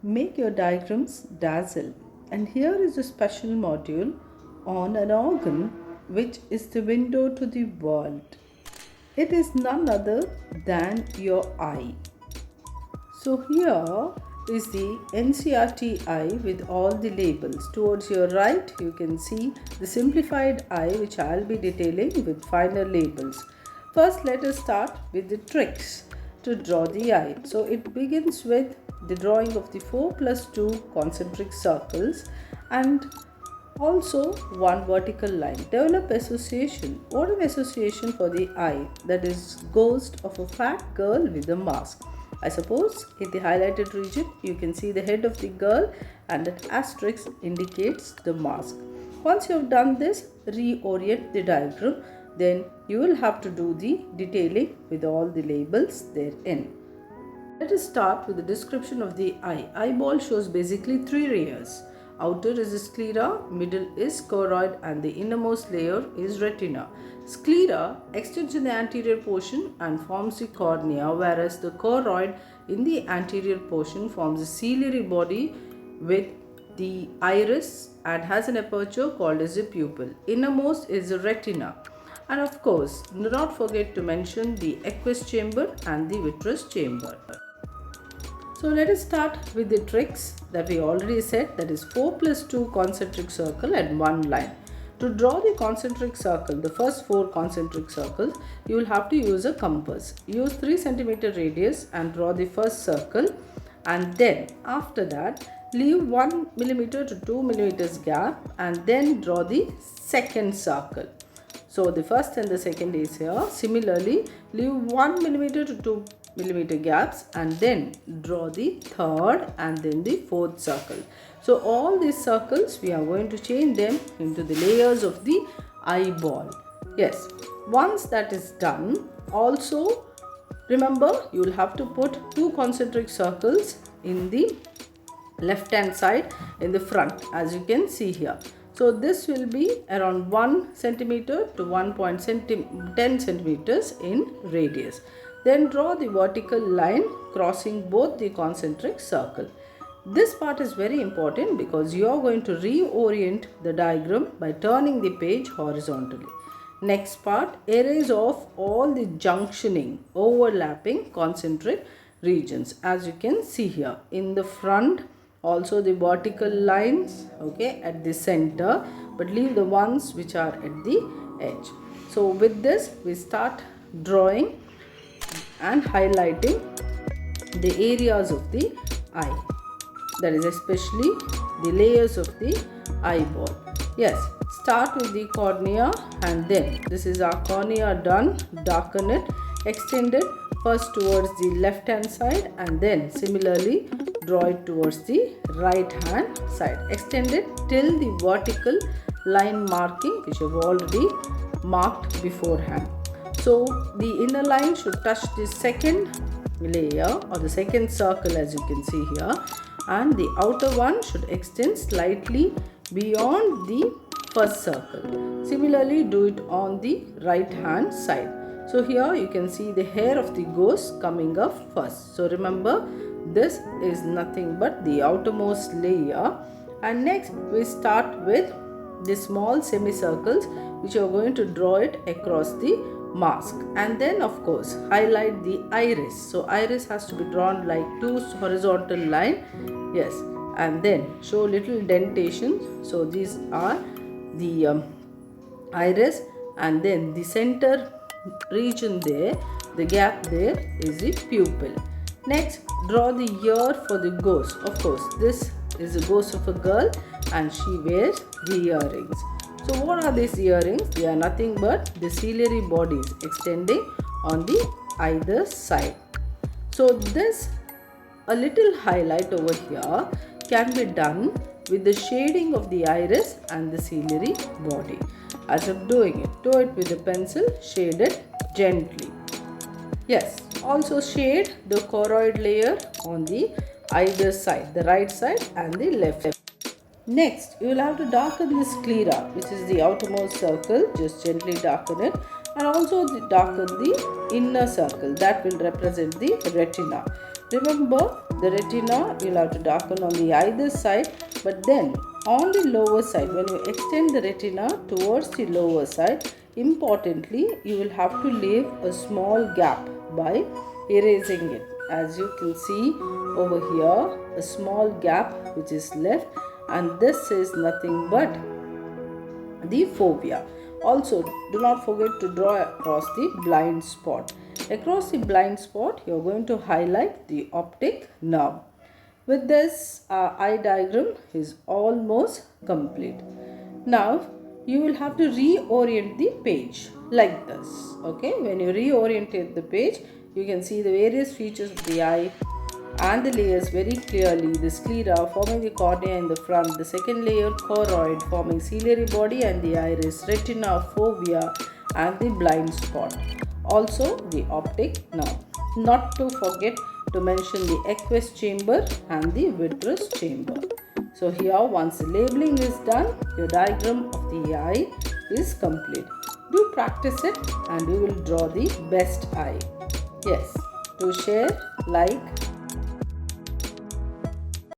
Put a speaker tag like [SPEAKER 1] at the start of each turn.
[SPEAKER 1] Make your diagrams dazzle. And here is a special module on an organ which is the window to the world. It is none other than your eye. So here is the NCERT eye with all the labels. Towards your right, you can see the simplified eye which I will be detailing with finer labels. First, let us start with the tricks to draw the eye. So it begins with the drawing of the 4+2 concentric circles and also one vertical line. Develop association. What an association for the eye, that is ghost of a fat girl with a mask. I suppose in the highlighted region you can see the head of the girl and that asterisk indicates the mask. Once you have done this, reorient the diagram. Then you will have to do the detailing with all the labels therein. Let us start with the description of the eye. Eyeball shows basically three layers. Outer is the sclera, middle is choroid and the innermost layer is retina. Sclera extends in the anterior portion and forms the cornea, whereas the choroid in the anterior portion forms a ciliary body with the iris and has an aperture called as a pupil. Innermost is the retina. And of course, do not forget to mention the aqueous chamber and the vitreous chamber. So let us start with the tricks that we already said, that is 4+2 concentric circle and one line. To draw the concentric circle, the first 4 concentric circles, you will have to use a compass. Use 3 cm radius and draw the first circle, and then after that leave 1 mm to 2 mm gap and then draw the second circle. So the first and the second is here. Similarly, leave 1 mm to 2 mm gaps and then draw the third and then the fourth circle. So all these circles we are going to change them into the layers of the eyeball. Yes, once that is done, also remember you will have to put 2 concentric circles in the left hand side in the front, as you can see here. So this will be around 1 centimeter to 1.10 centimeters in radius. Then draw the vertical line crossing both the concentric circle. This part is very important because you are going to reorient the diagram by turning the page horizontally. Next part, erase off all the junctioning, overlapping concentric regions, as you can see here. In the front, also the vertical lines, okay, at the center, but leave the ones which are at the edge. So with this, we start drawing and highlighting the areas of the eye, that is especially the layers of the eyeball. Yes, start with the cornea and then this is our cornea done. Darken it, extend it first towards the left hand side and then similarly draw it towards the right hand side. Extend it till the vertical line marking which you have already marked beforehand. So the inner line should touch the second layer or the second circle, as you can see here, and the outer one should extend slightly beyond the first circle. Similarly, do it on the right hand side. So here you can see the hair of the ghost coming up first. So remember, this is nothing but the outermost layer. And next we start with the small semicircles which are going to draw it across the mask, and then of course highlight the iris. So iris has to be drawn like 2 horizontal line. Yes, and then show little dentation. So these are the iris, and then the center region there, the gap there is the pupil. Next, draw the ear for the ghost. Of course, this is the ghost of a girl and she wears the earrings. So what are these earrings? They are nothing but the ciliary bodies extending on the either side. So this, a little highlight over here can be done with the shading of the iris and the ciliary body. As of doing it, do it with a pencil, shade it gently. Yes, also shade the choroid layer on the either side, the right side and the left. Next, you will have to darken the sclera, which is the outermost circle. Just gently darken it, and also darken the inner circle that will represent the retina. Remember, The retina you'll have to darken on the either side, but then on the lower side, when you extend the retina towards the lower side, importantly, you will have to leave a small gap by erasing it. As you can see over here, a small gap which is left, and this is nothing but the fovea. Also, do not forget to draw across the blind spot. Across the blind spot, you are going to highlight the optic nerve. With this, eye diagram is almost complete. Now, you will have to reorient the page like this. Okay, when you reorientate the page, you can see the various features of the eye and the layers very clearly. The sclera forming the cornea in the front, the second layer choroid forming ciliary body and the iris, retina, fovea and the blind spot. Also the optic nerve. Not to forget to mention the aqueous chamber and the vitreous chamber. So here, once the labeling is done, your diagram of the eye is complete. Do practice it and you will draw the best eye. Yes, do share, like